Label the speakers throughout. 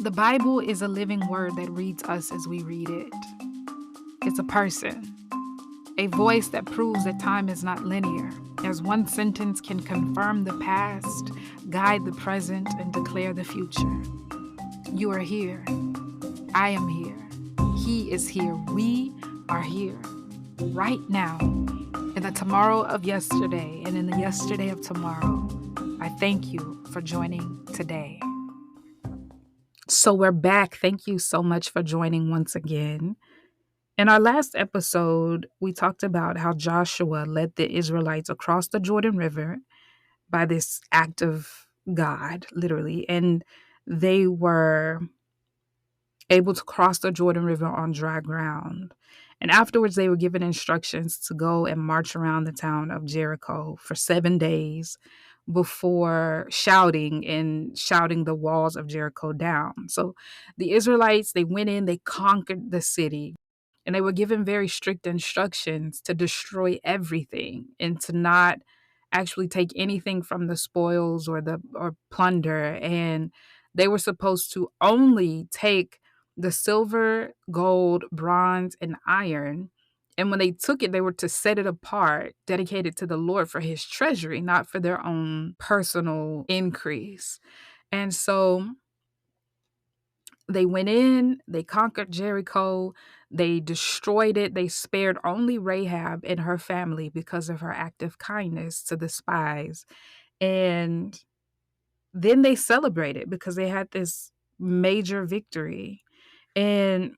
Speaker 1: The Bible is a living word that reads us as we read it. It's a person, a voice that proves that time is not linear, as one sentence can confirm the past, guide the present, and declare the future. You are here. I am here. He is here. We are here right now. In the tomorrow of yesterday and in the yesterday of tomorrow, I thank you for joining today. So we're back. Thank you so much for joining once again. In our last episode, we talked about how Joshua led the Israelites across the Jordan River by this act of God, literally, and they were able to cross the Jordan River on dry ground. And afterwards, they were given instructions to go and march around the town of Jericho for 7 days before shouting the walls of Jericho down. So the Israelites, they went in, they conquered the city, and they were given very strict instructions to destroy everything and to not actually take anything from the spoils or plunder. And they were supposed to only take the silver, gold, bronze, and iron. And when they took it, they were to set it apart, dedicated to the Lord for his treasury, not for their own personal increase. And so they went in, they conquered Jericho, they destroyed it, they spared only Rahab and her family because of her act of kindness to the spies. And then they celebrated because they had this major victory. And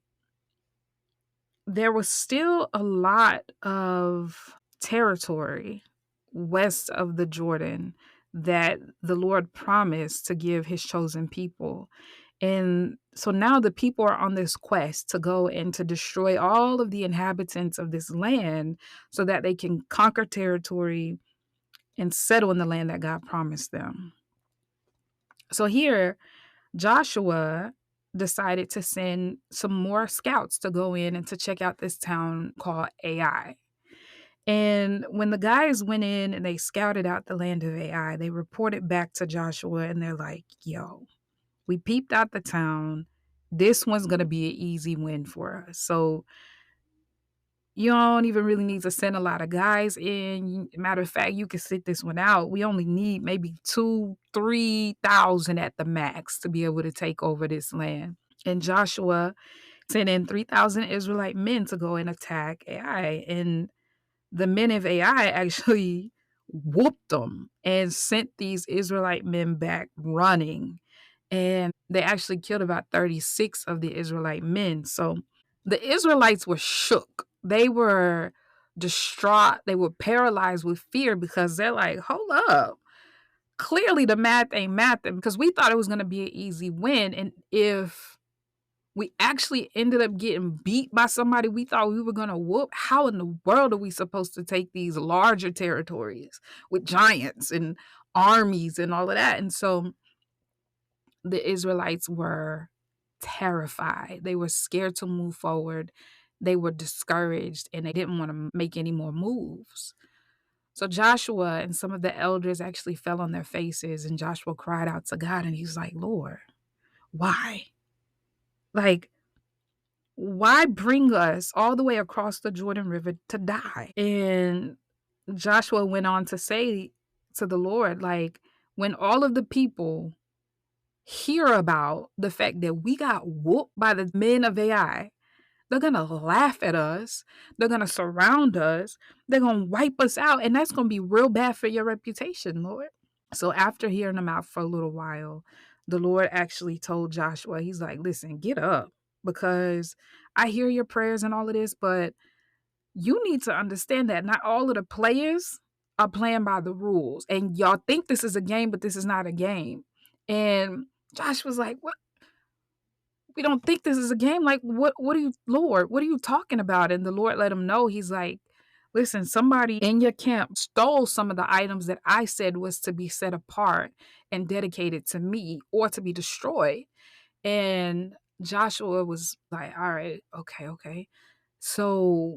Speaker 1: there was still a lot of territory west of the Jordan that the Lord promised to give his chosen people. And so now the people are on this quest to go and to destroy all of the inhabitants of this land so that they can conquer territory and settle in the land that God promised them. So here, Joshua decided to send some more scouts to go in and to check out this town called Ai. And when the guys went in and they scouted out the land of Ai, they reported back to Joshua and they're like, yo, we peeped out the town. This one's going to be an easy win for us. So you don't even really need to send a lot of guys in. Matter of fact, you can sit this one out. We only need maybe 3,000 at the max to be able to take over this land. And Joshua sent in 3,000 Israelite men to go and attack Ai. And the men of Ai actually whooped them and sent these Israelite men back running. And they actually killed about 36 of the Israelite men. So the Israelites were shook. They were distraught. They were paralyzed with fear because they're like, hold up. Clearly the math ain't mathing because we thought it was going to be an easy win. And if we actually ended up getting beat by somebody we thought we were going to whoop, how in the world are we supposed to take these larger territories with giants and armies and all of that? And so the Israelites were terrified. They were scared to move forward. They were discouraged and they didn't want to make any more moves. So Joshua and some of the elders actually fell on their faces, and Joshua cried out to God and he's like, Lord, why? Like, why bring us all the way across the Jordan River to die? And Joshua went on to say to the Lord, like, when all of the people hear about the fact that we got whooped by the men of Ai, they're going to laugh at us. They're going to surround us. They're going to wipe us out. And that's going to be real bad for your reputation, Lord. So after hearing them out for a little while, the Lord actually told Joshua, he's like, listen, get up because I hear your prayers and all of this, but you need to understand that not all of the players are playing by the rules. And y'all think this is a game, but this is not a game. And Josh was like, what? We don't think this is a game. Like, what are you, Lord, what are you talking about? And the Lord let him know, he's like, listen, somebody in your camp stole some of the items that I said was to be set apart and dedicated to me or to be destroyed. And Joshua was like, all right, okay. So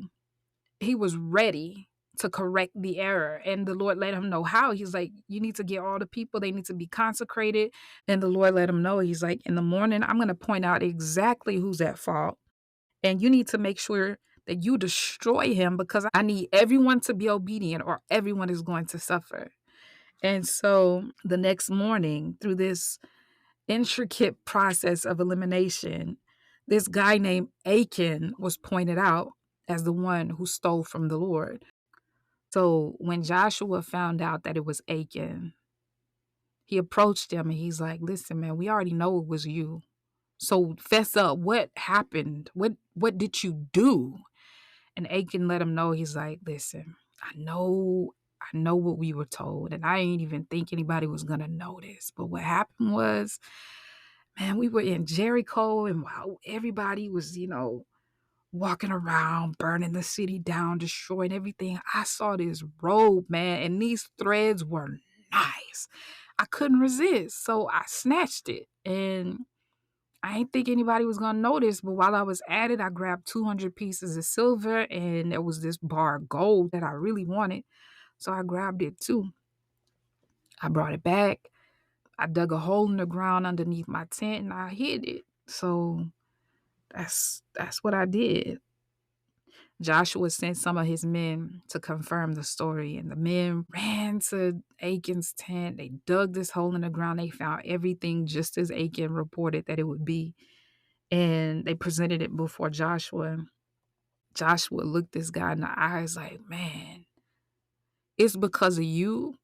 Speaker 1: he was ready to correct the error. And the Lord let him know how. He's like, you need to get all the people, they need to be consecrated. And the Lord let him know, he's like, in the morning, I'm going to point out exactly who's at fault. And you need to make sure that you destroy him, because I need everyone to be obedient or everyone is going to suffer. And so the next morning, through this intricate process of elimination, this guy named Achan was pointed out as the one who stole from the Lord. So when Joshua found out that it was Achan, he approached him and he's like, listen, man, we already know it was you. So fess up. What happened? What did you do? And Achan let him know, he's like, listen, I know what we were told, and I didn't even think anybody was gonna notice. But what happened was, man, we were in Jericho, and while everybody was, walking around, burning the city down, destroying everything, I saw this robe, man, and these threads were nice. I couldn't resist, so I snatched it, and I ain't think anybody was gonna notice, but while I was at it, I grabbed 200 pieces of silver, and there was this bar of gold that I really wanted, so I grabbed it too. I brought it back. I dug a hole in the ground underneath my tent, and I hid it. So that's what I did. Joshua sent some of his men to confirm the story, and the men ran to Achan's tent. They dug this hole in the ground. They found everything just as Achan reported that it would be, and they presented it before Joshua. Joshua looked this guy in the eyes like, man, it's because of you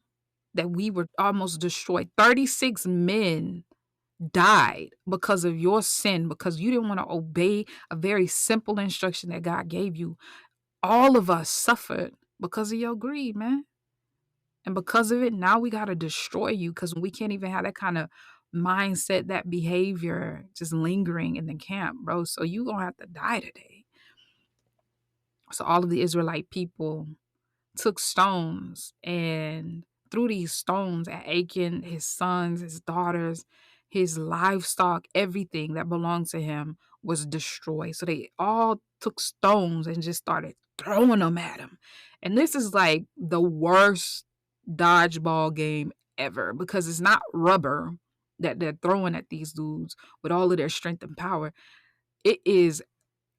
Speaker 1: that we were almost destroyed. 36 men died because of your sin, because you didn't want to obey a very simple instruction that God gave you. All of us suffered because of your greed, man. And because of it, now we got to destroy you, because we can't even have that kind of mindset, that behavior just lingering in the camp, bro. So you going to have to die today. So all of the Israelite people took stones and threw these stones at Achan, his sons, his daughters, his livestock, everything that belonged to him was destroyed. So they all took stones and just started throwing them at him. And this is like the worst dodgeball game ever, because it's not rubber that they're throwing at these dudes with all of their strength and power. It is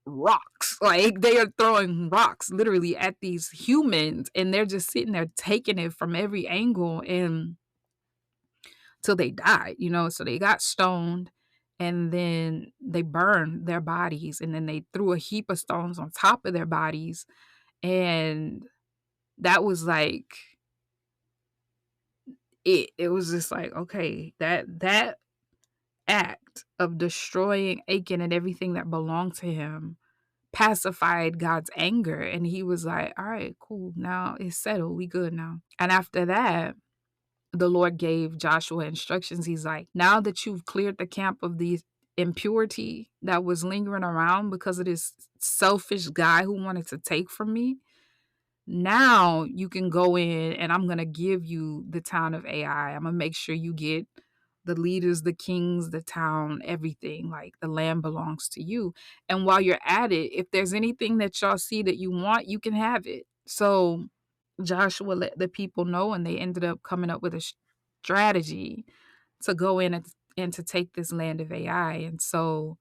Speaker 1: rocks. Like, they are throwing rocks literally at these humans, and they're just sitting there taking it from every angle and till they died, So they got stoned, and then they burned their bodies, and then they threw a heap of stones on top of their bodies. And that was like it was just like, okay, that act of destroying Achan and everything that belonged to him pacified God's anger. And he was like, all right, cool. Now it's settled. We good now. And after that, the Lord gave Joshua instructions. He's like, now that you've cleared the camp of the impurity that was lingering around because of this selfish guy who wanted to take from me, now you can go in and I'm going to give you the town of Ai. I'm going to make sure you get the leaders, the kings, the town, everything. Like, the land belongs to you. And while you're at it, if there's anything that y'all see that you want, you can have it. So Joshua let the people know, and they ended up coming up with a strategy to go in and to take this land of Ai. And so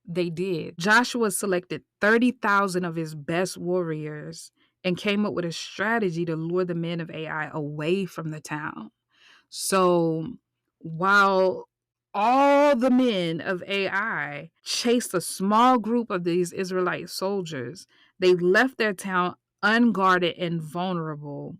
Speaker 1: they did. Joshua selected 30,000 of his best warriors and came up with a strategy to lure the men of Ai away from the town. So while all the men of Ai chased a small group of these Israelite soldiers, they left their town unguarded and vulnerable,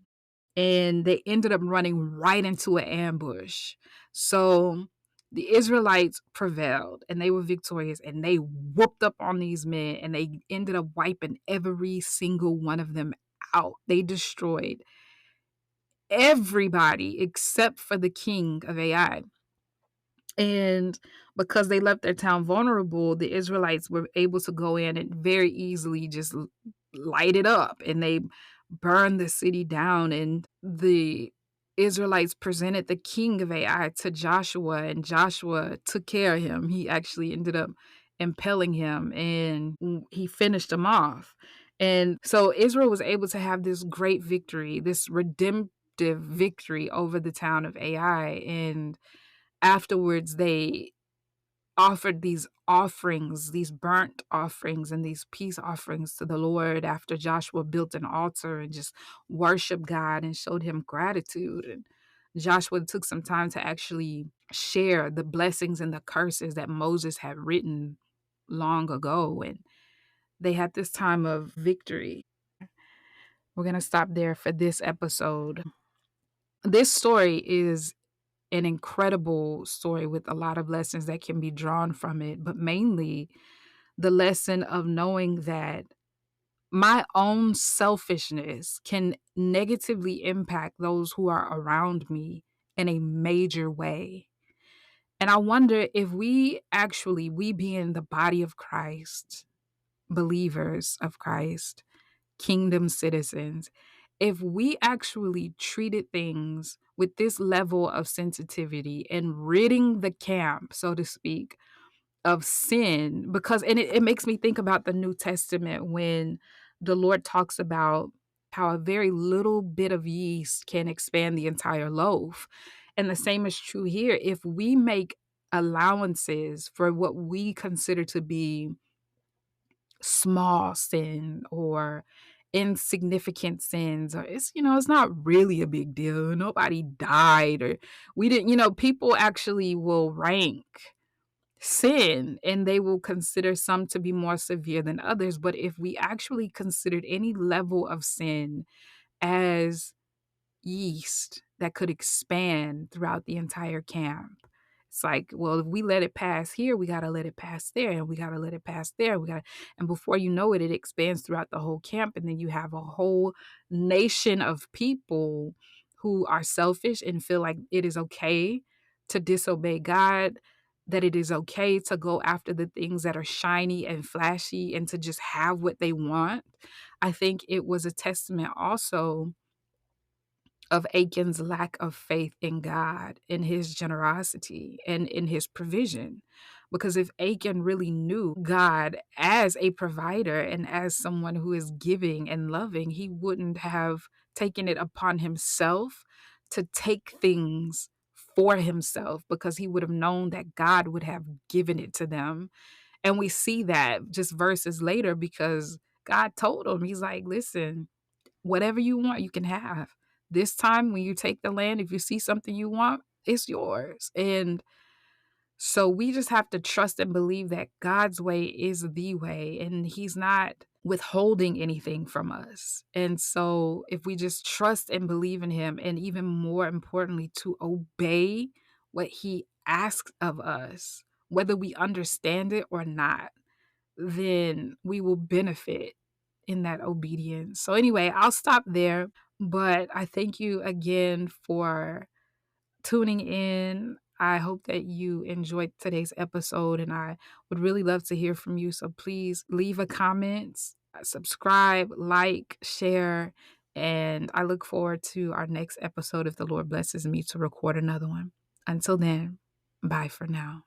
Speaker 1: and they ended up running right into an ambush. So the Israelites prevailed, and they were victorious, and they whooped up on these men, and they ended up wiping every single one of them out. They destroyed everybody except for the king of Ai. And because they left their town vulnerable, the Israelites were able to go in and very easily just light it up, and they burned the city down. And the Israelites presented the king of Ai to Joshua, and Joshua took care of him. He actually ended up impaling him, and he finished him off. And so Israel was able to have this great victory, this redemptive victory over the town of Ai. And afterwards, they offered these offerings, these burnt offerings and these peace offerings to the Lord after Joshua built an altar and just worshiped God and showed him gratitude. And Joshua took some time to actually share the blessings and the curses that Moses had written long ago. And they had this time of victory. We're going to stop there for this episode. This story is an incredible story with a lot of lessons that can be drawn from it, but mainly the lesson of knowing that my own selfishness can negatively impact those who are around me in a major way. And I wonder if we being the body of Christ, believers of Christ, kingdom citizens, if we actually treated things with this level of sensitivity and ridding the camp, so to speak, of sin, because and it makes me think about the New Testament when the Lord talks about how a very little bit of yeast can expand the entire loaf. And the same is true here. If we make allowances for what we consider to be small sin or insignificant sins, or it's not really a big deal, nobody died, or we didn't, people actually will rank sin and they will consider some to be more severe than others. But if we actually considered any level of sin as yeast that could expand throughout the entire camp, it's like, well, if we let it pass here, we got to let it pass there, and we got to let it pass there. And before you know it, it expands throughout the whole camp. And then you have a whole nation of people who are selfish and feel like it is okay to disobey God, that it is okay to go after the things that are shiny and flashy and to just have what they want. I think it was a testament also of Achan's lack of faith in God, in his generosity, and in his provision. Because if Achan really knew God as a provider and as someone who is giving and loving, he wouldn't have taken it upon himself to take things for himself, because he would have known that God would have given it to them. And we see that just verses later, because God told him, he's like, listen, whatever you want, you can have. This time, when you take the land, if you see something you want, it's yours. And so we just have to trust and believe that God's way is the way, and He's not withholding anything from us. And so if we just trust and believe in Him, and even more importantly, to obey what He asks of us, whether we understand it or not, then we will benefit in that obedience. So anyway, I'll stop there, but I thank you again for tuning in. I hope that you enjoyed today's episode, and I would really love to hear from you. So please leave a comment, subscribe, like, share, and I look forward to our next episode if the Lord blesses me to record another one. Until then, bye for now.